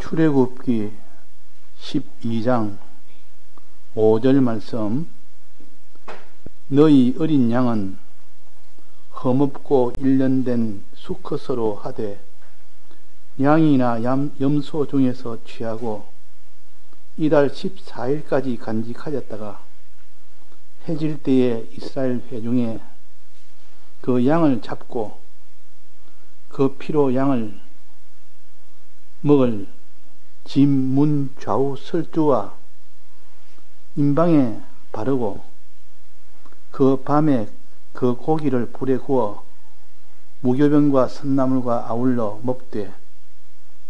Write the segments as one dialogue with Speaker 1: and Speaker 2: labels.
Speaker 1: 출애굽기 12장 5절 말씀. 너희 어린 양은 험없고 1년 된 수컷으로 하되 양이나 염소 중에서 취하고 이달 14일까지 간직하였다가 해질 때에 이스라엘 회중에 그 양을 잡고 그 피로 양을 먹을 집 문 좌우 설주와 임방에 바르고 그 밤에 그 고기를 불에 구워 무교병과 선나물과 아울러 먹되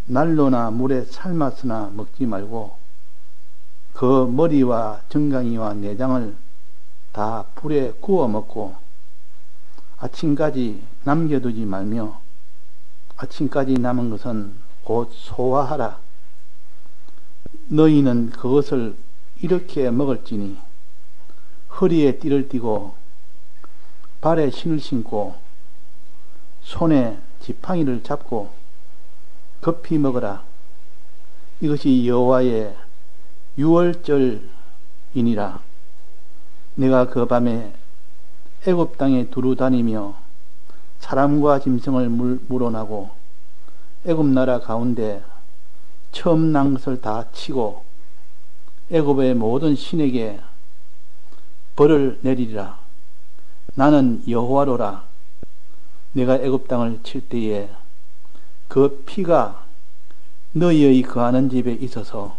Speaker 1: 난로나 물에 삶았으나 먹지 말고 그 머리와 정강이와 내장을 다 불에 구워 먹고 아침까지 남겨두지 말며 아침까지 남은 것은 곧 소화하라. 너희는 그것을 이렇게 먹을지니 허리에 띠를 띠고 발에 신을 신고 손에 지팡이를 잡고 급히 먹으라. 이것이 여호와의 유월절이니라. 내가 그 밤에 애굽 땅에 두루 다니며 사람과 짐승을 물어나고 애굽 나라 가운데 처음 난 것을 다 치고 애굽의 모든 신에게 벌을 내리리라. 나는 여호와로라. 내가 애굽 땅을 칠 때에 그 피가 너희의 거하는 집에 있어서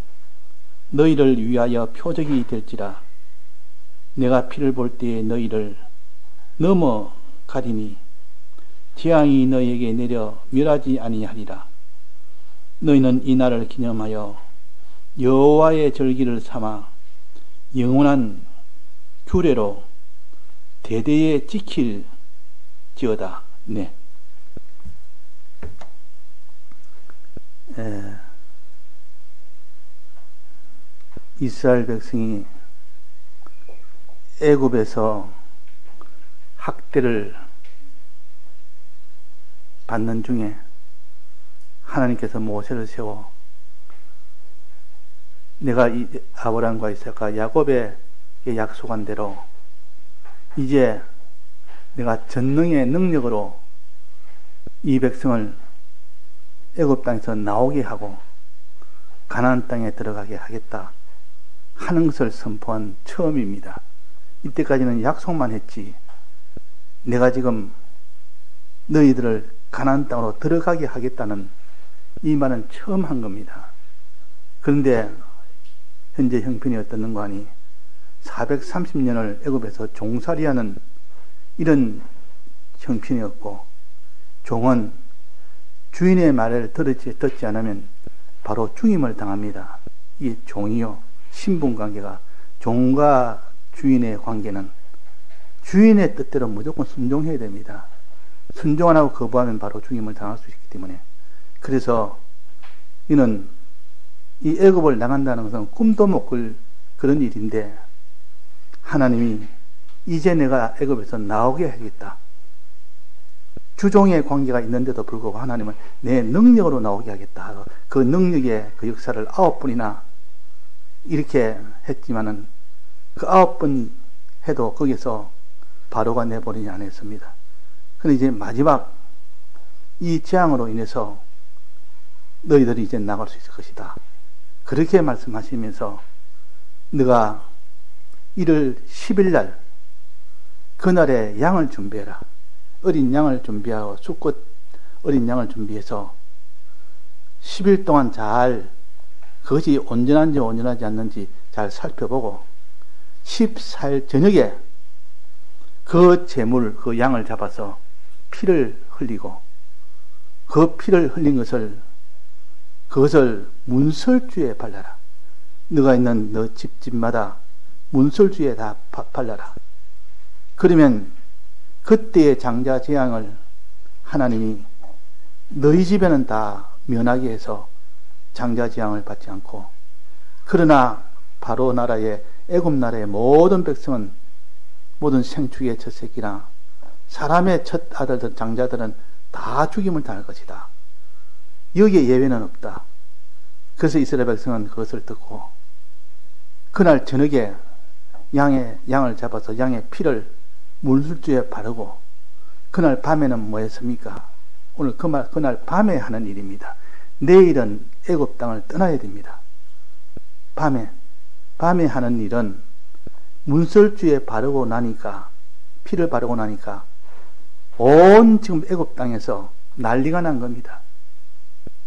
Speaker 1: 너희를 위하여 표적이 될지라. 내가 피를 볼 때에 너희를 넘어가리니 재앙이 너희에게 내려 멸하지 아니하리라. 너희는 이 날을 기념하여 여호와의 절기를 삼아 영원한 규례로 대대에 지킬지어다. 네. 이스라엘 백성이 애굽에서 학대를 받는 중에 하나님께서 모세를 세워 내가 아브라함과 이삭과 야곱에게 약속한 대로 이제 내가 전능의 능력으로 이 백성을 애굽 땅에서 나오게 하고 가나안 땅에 들어가게 하겠다 하는 것을 선포한 처음입니다. 이때까지는 약속만 했지 내가 지금 너희들을 가나안 땅으로 들어가게 하겠다는 이 말은 처음 한 겁니다. 그런데 현재 형편이 어떻는가 하니 430년을 애굽에서 종살이하는 이런 형편이었고 종은 주인의 말을 듣지 않으면 바로 죽임을 당합니다. 이 종이요 신분관계가 종과 주인의 관계는 주인의 뜻대로 무조건 순종해야 됩니다. 순종 안 하고 거부하면 바로 죽임을 당할 수 있기 때문에 그래서 이는 이 애굽을 나간다는 것은 꿈도 못 꿀 그런 일인데 하나님이 이제 내가 애굽에서 나오게 하겠다. 주종의 관계가 있는데도 불구하고 하나님은 내 능력으로 나오게 하겠다. 그 능력의 그 역사를 9번이나 이렇게 했지만은 그 9번 해도 거기서 바로가 내버리지 않았습니다. 근데 이제 마지막 이 재앙으로 인해서 너희들이 이제 나갈 수 있을 것이다. 그렇게 말씀하시면서 너가 1월 10일 날 그날에 양을 준비해라. 어린 양을 준비하고 수컷 어린 양을 준비해서 10일 동안 잘 그것이 온전한지 온전하지 않는지 잘 살펴보고 14일 저녁에 그 제물 그 양을 잡아서 피를 흘리고 그 피를 흘린 그것을 문설주에 발라라. 너가 있는 너 집마다 문설주에 다 발라라. 그러면 그때의 장자 재앙을 하나님이 너희 집에는 다 면하게 해서 장자 재앙을 받지 않고 그러나 바로 나라의 애굽 나라의 모든 백성은 모든 생축의 첫 새끼나 사람의 첫 아들들 장자들은 다 죽임을 당할 것이다. 여기에 예외는 없다. 그래서 이스라엘 백성은 그것을 듣고 그날 저녁에 양을 잡아서 양의 피를 문술주에 바르고 그날 밤에는 뭐 했습니까? 오늘 그날 밤에 하는 일입니다. 내일은 애굽 땅을 떠나야 됩니다. 밤에 하는 일은 문설주에 바르고 나니까, 피를 바르고 나니까 온 지금 애굽 땅에서 난리가 난 겁니다.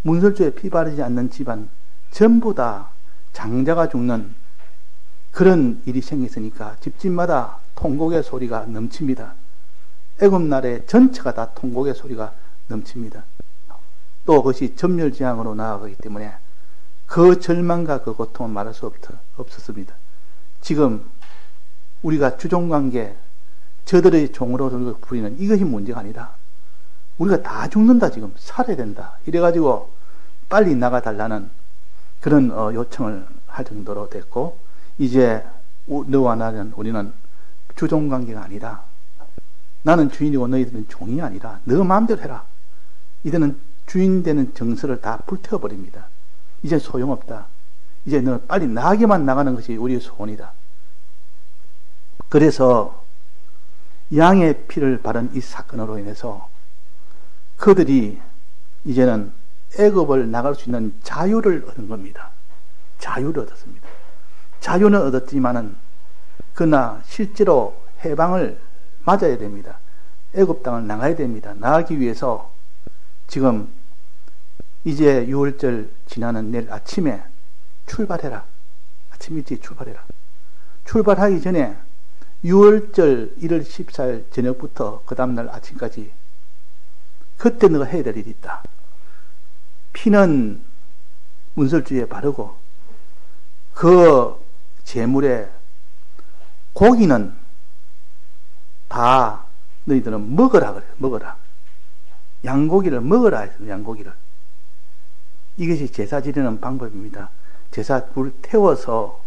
Speaker 1: 문설주에 피 바르지 않는 집안 전부 다 장자가 죽는 그런 일이 생겼으니까 집집마다 통곡의 소리가 넘칩니다. 애굽 나라의 전체가 다 통곡의 소리가 넘칩니다. 또 그것이 점멸지향으로 나아가기 때문에 그 절망과 그 고통은 말할 수 없었습니다. 지금 우리가 주종관계, 저들의 종으로 부리는 이것이 문제가 아니다. 우리가 다 죽는다, 지금 살아야 된다, 이래가지고 빨리 나가달라는 그런 요청을 할 정도로 됐고, 이제 너와 나는, 우리는 주종관계가 아니다. 나는 주인이고 너희들은 종이 아니라 너 마음대로 해라. 이제는 주인 되는 정서를 다 불태워버립니다. 이제 소용없다. 이제 너 빨리 나가게만 나가는 것이 우리의 소원이다. 그래서 양의 피를 바른 이 사건으로 인해서 그들이 이제는 애굽을 나갈 수 있는 자유를 얻은 겁니다. 자유를 얻었습니다. 자유는 얻었지만은 그러나 실제로 해방을 맞아야 됩니다. 애굽 땅을 나가야 됩니다. 나가기 위해서 지금 이제 6월절 지나는 내일 아침에 출발해라. 아침 일찍 출발해라. 출발하기 전에 6월절 1월 14일 저녁부터 그 다음날 아침까지 그때 너가 해야 될 일이 있다. 피는 문설주에 바르고 그 제물에 고기는 다 너희들은 먹어라 그래요. 먹어라. 양고기를 먹어라 해서 양고기를. 이것이 제사 지내는 방법입니다. 제사 불 태워서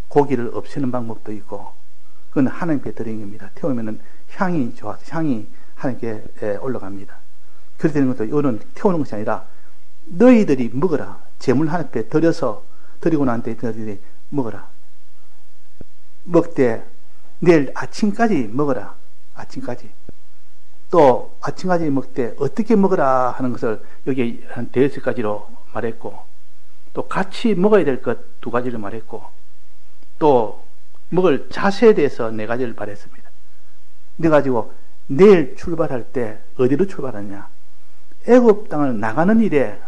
Speaker 1: 고기를 없애는 방법도 있고, 그건 하나님께 드리는 겁니다. 태우면은 향이 좋아서 향이 하나님께 올라갑니다. 그렇게 되는 것도 이거는 태우는 것이 아니라 너희들이 먹어라. 제물 하나님께 드리고 난 뒤에 너희들이 먹어라. 먹되 내일 아침까지 먹어라. 아침까지. 또 아침까지 먹되 어떻게 먹어라 하는 것을 여기 한 5가지로 말했고, 또 같이 먹어야 될 것 2가지를 말했고, 또 먹을 자세에 대해서 4가지를 말했습니다. 그래가지고 내일 출발할 때 어디로 출발하냐? 애굽 땅을 나가는 일에,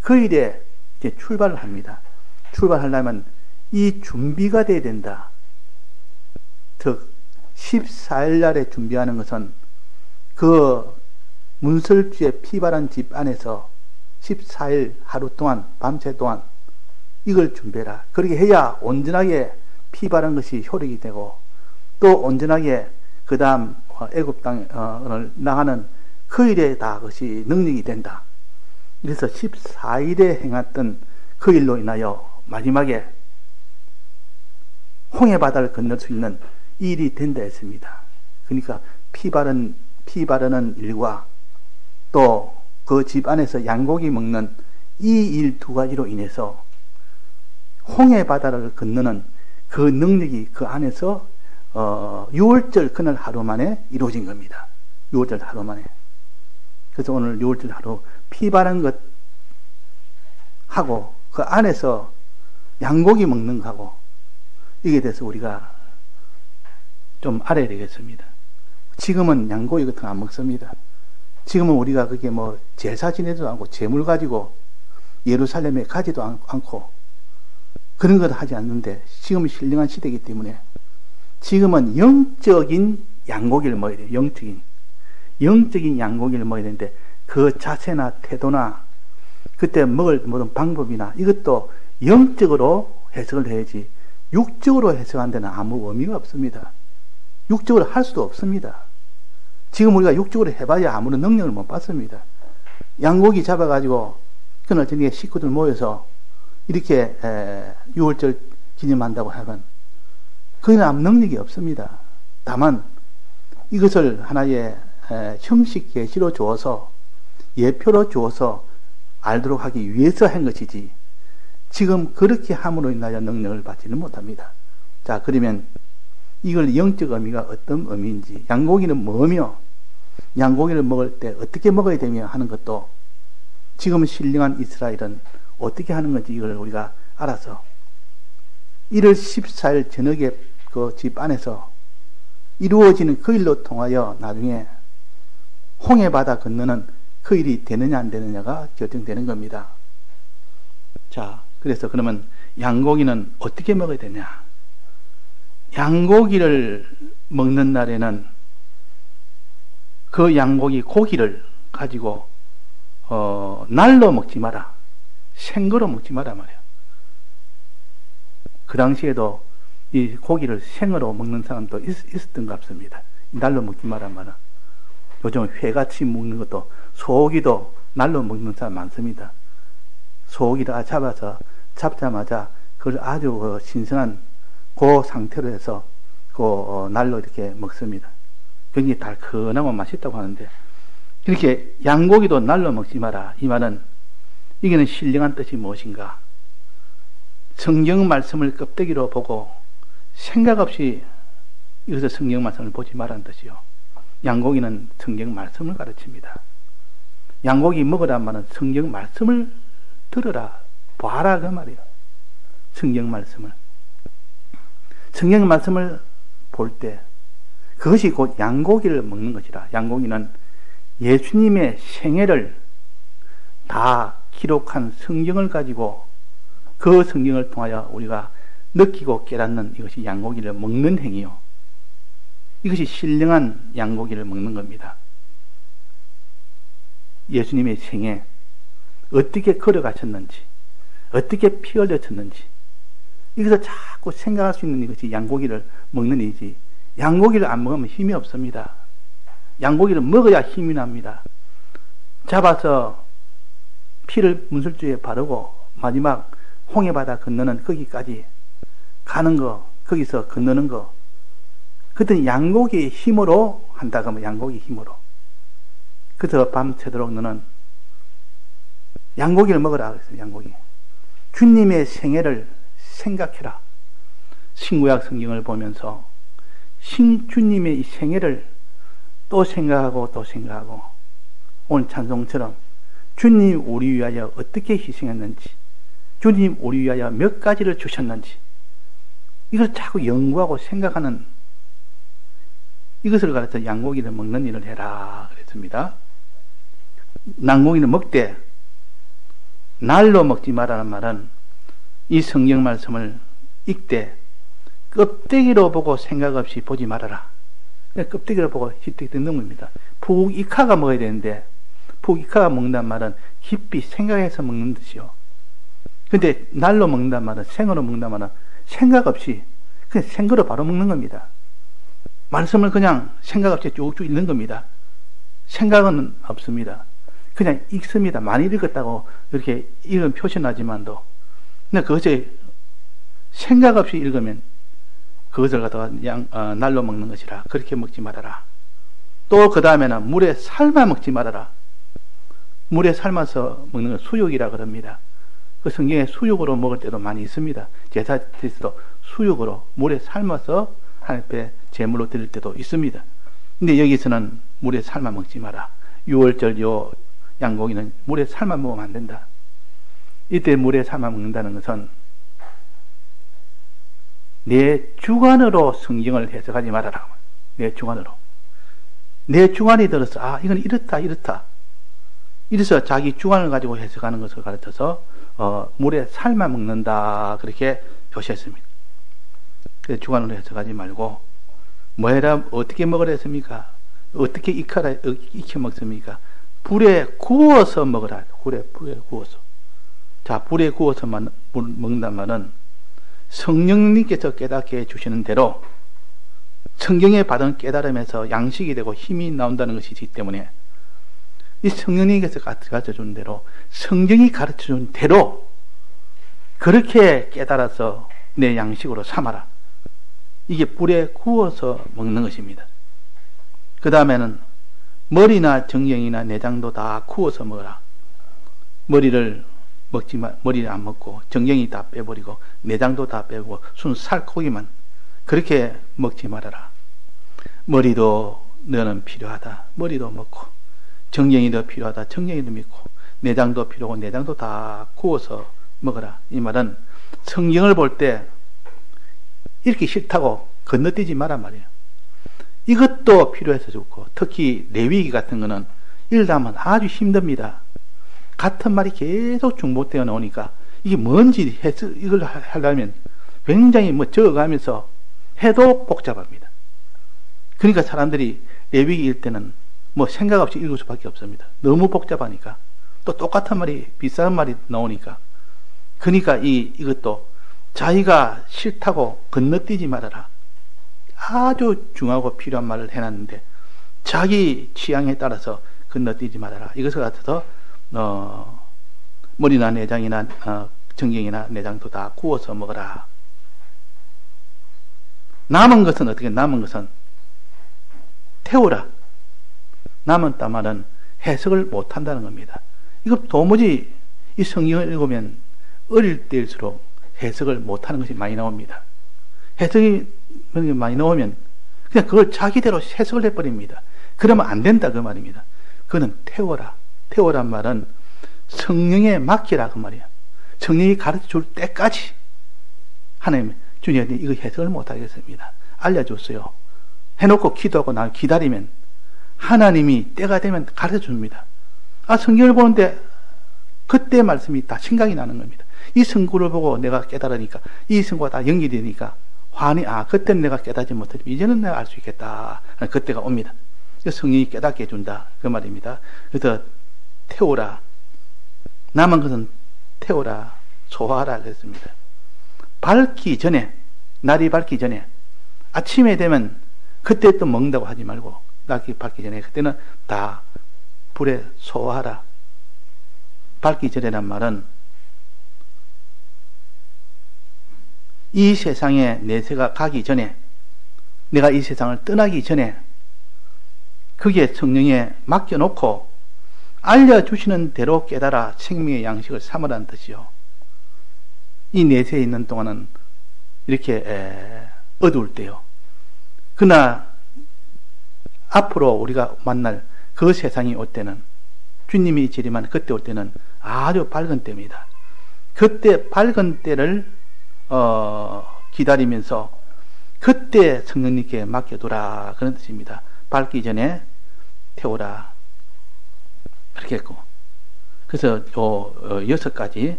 Speaker 1: 그 일에 이제 출발을 합니다. 출발하려면 이 준비가 돼야 된다. 즉 14일 날에 준비하는 것은 그 문설주에 피 바른 집 안에서 14일 하루 동안, 밤새 동안 이걸 준비해라. 그렇게 해야 온전하게 피 바른 것이 효력이 되고, 또 온전하게 그 다음 애굽 땅을 나가는 그 일에 다 그것이 능력이 된다. 그래서 14일에 행했던 그 일로 인하여 마지막에 홍해 바다를 건널 수 있는 일이 된다 했습니다. 그러니까 피 바르는 일과 또 그 집 안에서 양고기 먹는 이 일 2가지로 인해서 홍해 바다를 건너는 그 능력이 그 안에서 6월절 그날 하루 만에 이루어진 겁니다. 6월절 하루 만에. 그래서 오늘 6월절 하루 피 바른 것 하고 그 안에서 양고기 먹는 거하고 이게 대해서 우리가 좀 알아야 되겠습니다. 지금은 양고기 같은 거 안 먹습니다. 지금은 우리가 그게 뭐 제사 지내지도 않고 제물 가지고 예루살렘에 가지도 않고 그런 걸 하지 않는데, 지금은 신령한 시대이기 때문에 지금은 영적인 양고기를 먹어야 돼요. 영적인 양고기를 먹어야 되는데, 그 자세나 태도나 그때 먹을 모든 방법이나 이것도 영적으로 해석을 해야지 육적으로 해석한 데는 아무 의미가 없습니다. 육적으로 할 수도 없습니다. 지금 우리가 육적으로 해봐야 아무런 능력을 못 받습니다. 양고기 잡아가지고 그날 저녁에 식구들 모여서 이렇게 6월절 기념한다고 하면 그건 아무 능력이 없습니다. 다만 이것을 하나의 형식 계시로 주어서 예표로 주어서 알도록 하기 위해서 한 것이지, 지금 그렇게 함으로 인하여 능력을 받지는 못합니다. 자, 그러면 이걸 영적 의미가 어떤 의미인지, 양고기는 뭐며, 양고기를 먹을 때 어떻게 먹어야 되며 하는 것도 지금 신령한 이스라엘은 어떻게 하는 건지 이걸 우리가 알아서 1월 14일 저녁에 그 집 안에서 이루어지는 그 일로 통하여 나중에 홍해바다 건너는 그 일이 되느냐 안 되느냐가 결정되는 겁니다. 자, 그래서 그러면 양고기는 어떻게 먹어야 되냐? 양고기를 먹는 날에는 그 양고기 고기를 가지고 날로 먹지 마라. 생거로 먹지 마라 말이야. 그 당시에도 이 고기를 생으로 먹는 사람도 있었던 것 같습니다. 날로 먹지 마라 말이야. 요즘 회같이 먹는 것도, 소고기도 날로 먹는 사람 많습니다. 소고기를 잡아서 잡자마자 그걸 아주 신선한 그 상태로 해서 그 날로 이렇게 먹습니다. 굉장히 달큰하고 맛있다고 하는데, 이렇게 양고기도 날로 먹지 마라. 이 말은 이게는 신령한 뜻이 무엇인가? 성경 말씀을 껍데기로 보고 생각 없이 이것을 성경 말씀을 보지 말라는 뜻이요. 양고기는 성경 말씀을 가르칩니다. 양고기 먹으란 말은 성경 말씀을 들으라, 봐라 그 말이에요. 성경 말씀을. 성경 말씀을 볼 때 그것이 곧 양고기를 먹는 것이라. 양고기는 예수님의 생애를 다 기록한 성경을 가지고 그 성경을 통하여 우리가 느끼고 깨닫는 이것이 양고기를 먹는 행위요. 이것이 신령한 양고기를 먹는 겁니다. 예수님의 생애 어떻게 걸어가셨는지, 어떻게 피 흘렸었는지, 이것을 자꾸 생각할 수 있는 이것이 양고기를 먹는 일이지, 양고기를 안 먹으면 힘이 없습니다. 양고기를 먹어야 힘이 납니다. 잡아서 피를 문술주에 바르고 마지막 홍해바다 건너는 거기까지 가는 거, 거기서 건너는 거, 그때는 양고기의 힘으로 한다 그러면 양고기 힘으로. 그래서 밤새도록 너는 양고기를 먹으라 그랬어요. 양고기. 주님의 생애를 생각해라. 신구약 성경을 보면서 주님의 이 생애를 또 생각하고 또 생각하고, 오늘 찬송처럼 주님 우리 위하여 어떻게 희생했는지, 주님 우리 위하여 몇 가지를 주셨는지, 이걸 자꾸 연구하고 생각하는, 이것을 가르쳐 양고기를 먹는 일을 해라 그랬습니다. 양고기를 먹되 날로 먹지 말라는 말은 이 성경 말씀을 읽되 껍데기로 보고 생각 없이 보지 말아라. 껍데기로 보고 휘떡 듣는 겁니다. 푹익하가 먹어야 되는데, 푹익하가 먹는다는 말은 깊이 생각해서 먹는 듯이요. 근데 날로 먹는다는 말은, 생으로 먹는다는 말은 생각 없이 그냥 생거로 바로 먹는 겁니다. 말씀을 그냥 생각 없이 쭉쭉 읽는 겁니다. 생각은 없습니다. 그냥 읽습니다. 많이 읽었다고 이렇게 읽은 표시나지만도, 근데 그것이 생각 없이 읽으면 그것을 갖다가 날로 먹는 것이라. 그렇게 먹지 말아라. 또 그 다음에는 물에 삶아 먹지 말아라. 물에 삶아서 먹는 건 수육이라 그럽니다. 그 성경에 수육으로 먹을 때도 많이 있습니다. 제사 드릴 수육으로 물에 삶아서 하나님 앞에 제물로 드릴 때도 있습니다. 근데 여기서는 물에 삶아 먹지 마라. 6월절 요 양고기는 물에 삶아 먹으면 안 된다. 이때 물에 삶아 먹는다는 것은 내 주관으로 성경을 해석하지 말아라. 내 주관으로. 내 주관이 들어서, 아, 이건 이렇다, 이렇다. 이래서 자기 주관을 가지고 해석하는 것을 가르쳐서, 물에 삶아 먹는다. 그렇게 표시했습니다. 그래서 주관으로 해석하지 말고, 뭐 해라, 어떻게 먹으라 했습니까? 어떻게 익혀 먹습니까? 불에 구워서 먹으라. 불에 구워서. 자, 불에 구워서 먹는단 말은 성령님께서 깨닫게 해주시는 대로 성경에 받은 깨달음에서 양식이 되고 힘이 나온다는 것이기 때문에, 이 성령님께서 가르쳐준 대로, 성경이 가르쳐준 대로 그렇게 깨달아서 내 양식으로 삼아라. 이게 불에 구워서 먹는 것입니다. 그 다음에는 머리나 정경이나 내장도 다 구워서 먹어라. 머리를 머리는 안 먹고 정경이 다 빼버리고 내장도 다 빼고 순 살코기만 그렇게 먹지 말아라. 머리도 너는 필요하다. 머리도 먹고 정경이도 필요하다. 정경이도 먹고 내장도 필요하고 내장도 다 구워서 먹어라. 이 말은 성경을 볼 때 이렇게 싫다고 건너뛰지 마란 말이에요. 이것도 필요해서 좋고 특히 레위기 같은 거는 읽다면 아주 힘듭니다. 같은 말이 계속 중복되어 나오니까 이게 뭔지 이걸 하려면 굉장히 적어가면서 해도 복잡합니다. 그러니까 사람들이 레위기 읽을 때는 생각 없이 읽을 수밖에 없습니다. 너무 복잡하니까. 또 똑같은 말이 비싼 말이 나오니까. 그러니까 이것도 자기가 싫다고 건너뛰지 말아라. 아주 중요하고 필요한 말을 해놨는데 자기 취향에 따라서 건너뛰지 말아라. 이것을 갖춰서 머리나 내장이나 정경이나 내장도 다 구워서 먹어라. 남은 것은 어떻게? 남은 것은 태우라. 남은 말은 해석을 못한다는 겁니다. 이거 도무지 이 성경을 읽으면 어릴 때일수록 해석을 못하는 것이 많이 나옵니다. 해석이 많이 나오면 그냥 그걸 자기대로 해석을 해버립니다. 그러면 안 된다 그 말입니다. 그거는 태워라. 태워란 말은 성령에 맡기라 그 말이야. 성령이 가르쳐 줄 때까지 하나님 주님 이거 해석을 못하겠습니다. 알려줬어요. 해놓고 기도하고 나 기다리면 하나님이 때가 되면 가르쳐 줍니다. 성경을 보는데 그때 말씀이 다 생각이 나는 겁니다. 이 성구를 보고 내가 깨달으니까 이 성구가 다 연결이 되니까 환히 그때는 내가 깨닫지 못했지만 이제는 내가 알 수 있겠다. 그때가 옵니다. 성령이 깨닫게 해준다 그 말입니다. 그래서 태우라. 남은 것은 태우라. 소화하라 그랬습니다. 밝기 전에, 날이 밝기 전에, 아침에 되면 그때 또 먹는다고 하지 말고 날이 밝기 전에 그때는 다 불에 소화하라. 밝기 전에란 말은 이 세상에 내세가 가기 전에, 내가 이 세상을 떠나기 전에 그게 성령에 맡겨놓고 알려주시는 대로 깨달아 생명의 양식을 삼으라는 뜻이요. 이 내세에 있는 동안은 이렇게 어두울 때요. 그러나 앞으로 우리가 만날 그 세상이 올 때는, 주님이 재림하는 그때 올 때는 아주 밝은 때입니다. 그때 밝은 때를 기다리면서 그때 성령님께 맡겨두라 그런 뜻입니다. 밝기 전에 태우라 그렇게 했고, 그래서 요 6가지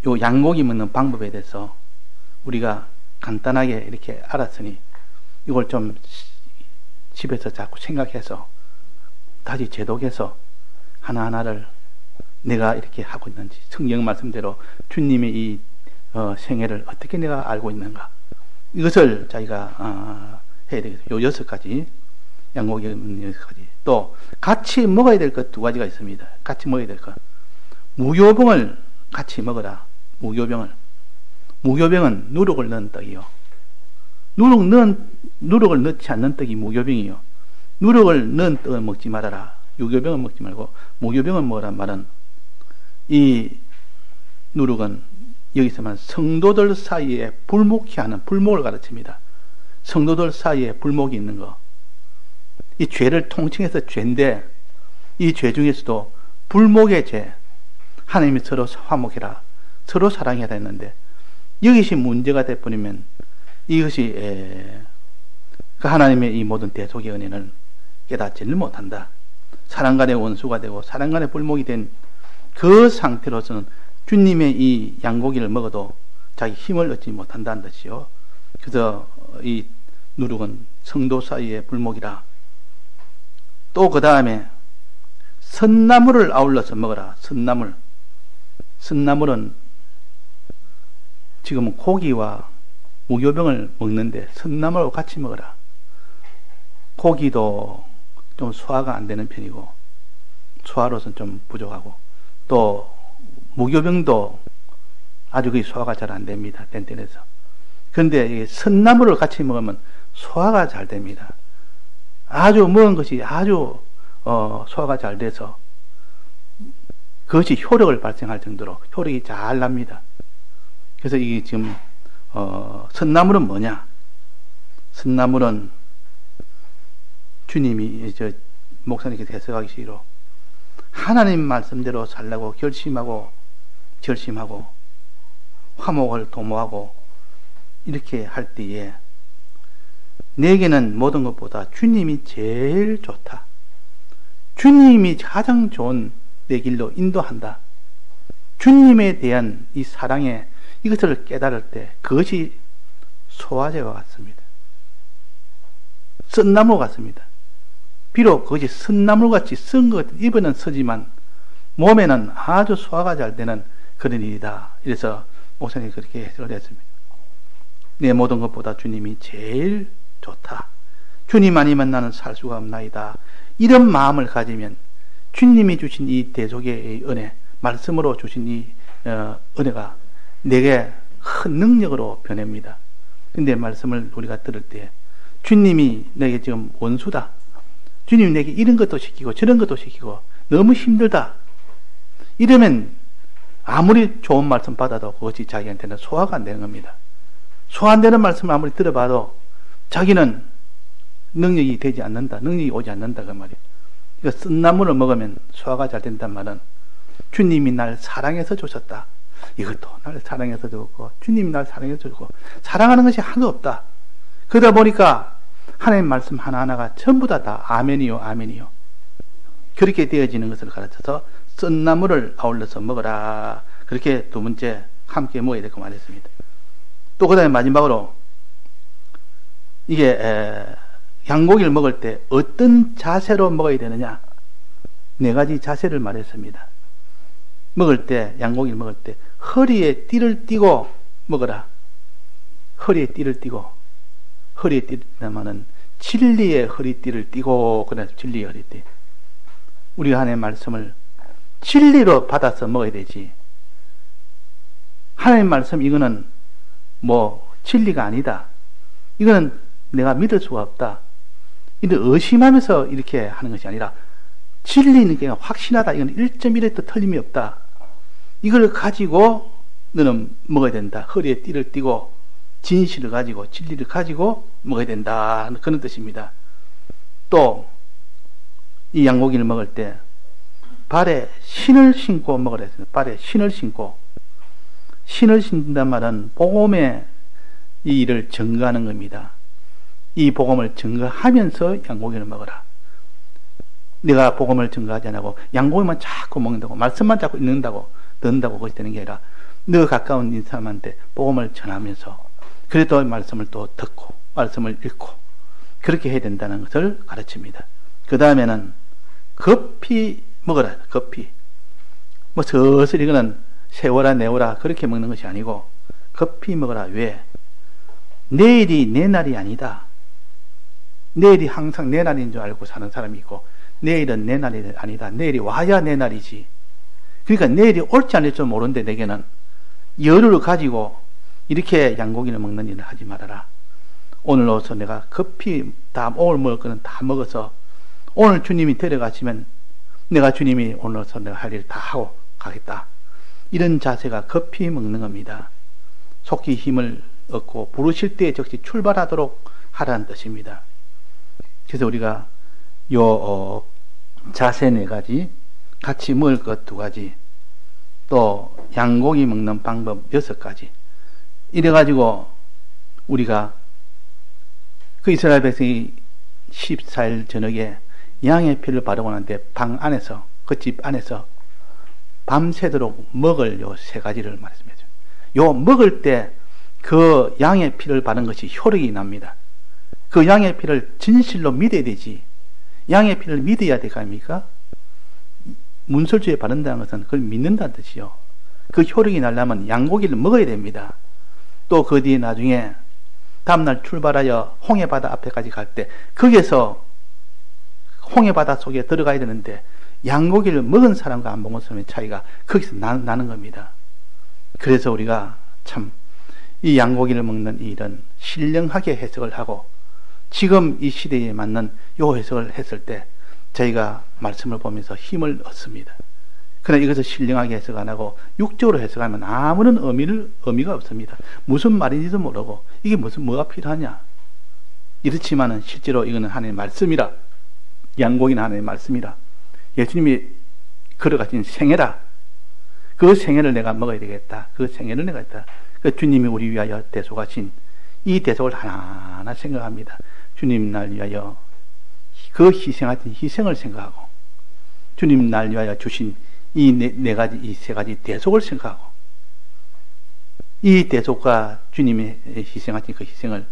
Speaker 1: 요 양고기 먹는 방법에 대해서 우리가 간단하게 이렇게 알았으니 이걸 좀 집에서 자꾸 생각해서 다시 제독해서 하나하나를 내가 이렇게 하고 있는지, 성경 말씀대로 주님의 이 생애를 어떻게 내가 알고 있는가, 이것을 자기가 해야 되겠어요. 요 6가지, 양고기 먹는 6가지. 또 같이 먹어야 될 것 2가지가 있습니다. 같이 먹어야 될 것. 무교병을 같이 먹어라. 무교병은 누룩을 넣은 떡이요. 누룩을 넣지 않는 떡이 무교병이요. 누룩을 넣은 떡을 먹지 말아라. 유교병은 먹지 말고 무교병은 먹으란 말은, 이 누룩은 여기서만 성도들 사이에 불목케 하는, 불목을 가르칩니다. 성도들 사이에 불목이 있는 거. 이 죄를 통칭해서 죄인데, 이 죄 중에서도 불목의 죄, 하나님이 서로 화목해라, 서로 사랑해야 했는데 이것이 문제가 돼버리면 이것이 그 하나님의 이 모든 대속의 은혜는 깨닫지를 못한다. 사람 간의 원수가 되고 사람 간의 불목이 된 그 상태로서는 주님의 이 양고기를 먹어도 자기 힘을 얻지 못한다는 뜻이요. 그래서 이 누룩은 성도 사이의 불목이라. 또 그 다음에 선나물을 아울러서 먹어라. 선나물은 지금은 고기와 무교병을 먹는데 선나물하고 같이 먹어라. 고기도 좀 소화가 안 되는 편이고 소화로서는 좀 부족하고, 또 무교병도 아주 그 소화가 잘 안 됩니다. 뗀뗀해서. 그런데 선나물을 같이 먹으면 소화가 잘 됩니다. 아주 먹은 것이 아주 소화가 잘 돼서 그것이 효력을 발생할 정도로 효력이 잘 납니다. 그래서 이게 지금 선나물은 뭐냐? 선나물은 주님이 목사님께서 해석하시기로 하나님 말씀대로 살라고 결심하고 화목을 도모하고 이렇게 할 때에 내게는 모든 것보다 주님이 제일 좋다. 주님이 가장 좋은 내 길로 인도한다. 주님에 대한 이 사랑에 이것을 깨달을 때 그것이 소화제와 같습니다. 쓴나무 같습니다. 비록 그것이 쓴나물같이 쓴 것, 입에는 쓰지만 몸에는 아주 소화가 잘 되는 그런 일이다. 이래서 목사님이 그렇게 해석을 했습니다. 내 모든 것보다 주님이 제일 좋다. 주님 아니면 나는 살 수가 없나이다. 이런 마음을 가지면 주님이 주신 이 대속의 은혜, 말씀으로 주신 이 은혜가 내게 큰 능력으로 변합니다. 근데 말씀을 우리가 들을 때 주님이 내게 지금 원수다. 주님이 내게 이런 것도 시키고 저런 것도 시키고 너무 힘들다. 이러면 아무리 좋은 말씀 받아도 그것이 자기한테는 소화가 안 되는 겁니다. 소화 안 되는 말씀을 아무리 들어봐도 자기는 능력이 되지 않는다. 능력이 오지 않는다. 그 말이에요. 그러니까 쓴나물을 먹으면 소화가 잘 된단 말은 주님이 날 사랑해서 주셨다. 이것도 날 사랑해서 줬고 주님이 날 사랑해서 줬고 사랑하는 것이 하나도 없다. 그러다 보니까 하나님 말씀 하나하나가 전부 다 아멘이요 아멘이요 그렇게 되어지는 것을 가르쳐서 쓴나물을 아울러서 먹어라. 그렇게 두 번째 함께 먹어야 될 거 말했습니다. 또 그 다음에 마지막으로 이게 양고기를 먹을 때 어떤 자세로 먹어야 되느냐, 4가지 자세를 말했습니다. 먹을 때, 양고기를 먹을 때 허리에 띠를 띠고 먹어라. 허리에 띠를 띠고, 허리에 띠를 띠면은 진리의 허리띠를 띠고, 그래서 진리의 허리띠. 우리가 하나님의 말씀을 진리로 받아서 먹어야 되지. 하나님 말씀 이거는 뭐 진리가 아니다. 이거는 내가 믿을 수가 없다. 이런 의심하면서 이렇게 하는 것이 아니라 진리는 그냥 확신하다. 이건 1.1에도 틀림이 없다. 이걸 가지고 너는 먹어야 된다. 허리에 띠를 띠고 진실을 가지고 진리를 가지고 먹어야 된다. 그런 뜻입니다. 또 이 양고기를 먹을 때 발에 신을 신고 먹으라 했습니다. 발에 신을 신고. 신을 신는단 말은 복음의 이 일을 증거하는 겁니다. 이 복음을 증거하면서 양고기를 먹어라. 내가 복음을 증거하지 않고 양고기만 자꾸 먹는다고, 말씀만 자꾸 읽는다고, 듣는다고 그것이 되는 게 아니라 너 가까운 사람한테 복음을 전하면서 그래도 말씀을 또 듣고 말씀을 읽고 그렇게 해야 된다는 것을 가르칩니다. 그 다음에는 급히 먹어라. 급히. 뭐 서서히 이거는 세워라 내워라 그렇게 먹는 것이 아니고 급히 먹어라. 왜? 내일이 내 날이 아니다. 내일이 항상 내 날인 줄 알고 사는 사람이 있고 내일은 내 날이 아니다. 내일이 와야 내 날이지. 그러니까 내일이 올지 않을 줄 모르는데 내게는 열을 가지고 이렇게 양고기를 먹는 일을 하지 말아라. 오늘로서 내가 급히 다 오늘 먹을 거는 다 먹어서 오늘 주님이 데려가시면 내가 주님이 오늘로서 내가 할 일 다 하고 가겠다. 이런 자세가 급히 먹는 겁니다. 속히 힘을 얻고 부르실 때에 적시 출발하도록 하라는 뜻입니다. 그래서 우리가 요 자세 4가지, 같이 먹을 것 2가지, 또 양고기 먹는 방법 6가지 이래가지고 우리가 그 이스라엘 백성이 14일 저녁에 양의 피를 바르고 나는데 방 안에서, 그 집 안에서 밤새도록 먹을 요 3가지를 말했습니다. 요 먹을 때 그 양의 피를 바른 것이 효력이 납니다. 그 양의 피를 진실로 믿어야 되지. 양의 피를 믿어야 될 거 아닙니까? 문설주에 바른다는 것은 그걸 믿는다는 뜻이요. 그 효력이 나려면 양고기를 먹어야 됩니다. 또 그 뒤에 나중에 다음날 출발하여 홍해바다 앞에까지 갈 때 거기에서 홍해바다 속에 들어가야 되는데 양고기를 먹은 사람과 안 먹은 사람의 차이가 거기서 나는 겁니다. 그래서 우리가 참 이 양고기를 먹는 일은 신령하게 해석을 하고 지금 이 시대에 맞는 요 해석을 했을 때 저희가 말씀을 보면서 힘을 얻습니다. 그러나 이것을 신령하게 해석 안 하고 육적으로 해석하면 아무런 의미가 없습니다. 무슨 말인지도 모르고 이게 뭐가 필요하냐. 이렇지만은 실제로 이거는 하나님의 말씀이라. 양고기는 하나님의 말씀이라. 예수님이 걸어가신 생애라. 그 생애를 내가 먹어야 되겠다. 그 생애를 내가 했다. 그 주님이 우리 위하여 대속하신 이 대속을 하나하나 생각합니다. 주님 날 위하여 그 희생하신 희생을 생각하고 주님 날 위하여 주신 이 이 세 가지 대속을 생각하고 이 대속과 주님의 희생하신 그 희생을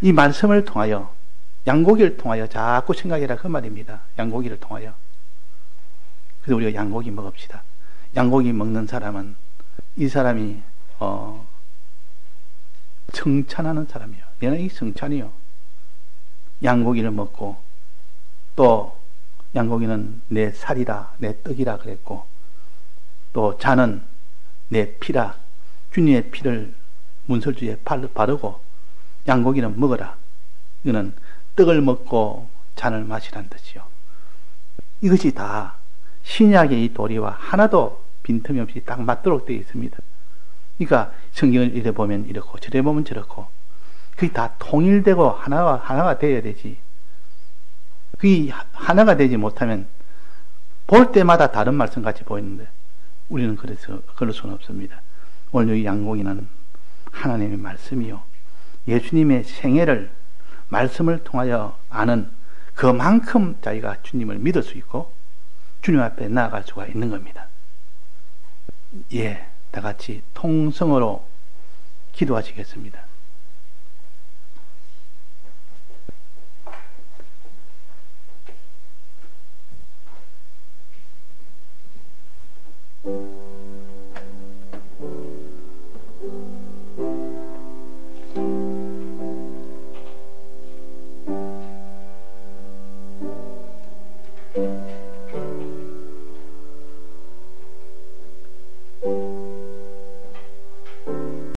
Speaker 1: 이 말씀을 통하여 양고기를 통하여 자꾸 생각해라 그 말입니다. 양고기를 통하여. 그래서 우리가 양고기 먹읍시다. 양고기 먹는 사람은 이 사람이 성찬하는 사람이에요. 얘는 이 성찬이요. 양고기를 먹고 또 양고기는 내 살이라 내 떡이라 그랬고 또 잔은 내 피라 주님의 피를 문설주에 바르고 양고기는 먹어라. 이거는 떡을 먹고 잔을 마시라는 뜻이요. 이것이 다 신약의 이 도리와 하나도 빈틈이 없이 딱 맞도록 되어 있습니다. 그러니까 성경을 이래 보면 이렇고 저래 보면 저렇고 그게 다 통일되고 하나가 되어야 되지. 그게 하나가 되지 못하면 볼 때마다 다른 말씀 같이 보이는데 우리는 그럴 수는 없습니다. 오늘 여기 양고기는 하나님의 말씀이요. 예수님의 생애를 말씀을 통하여 아는 그만큼 자기가 주님을 믿을 수 있고 주님 앞에 나아갈 수가 있는 겁니다. 예, 다 같이 통성으로 기도하시겠습니다.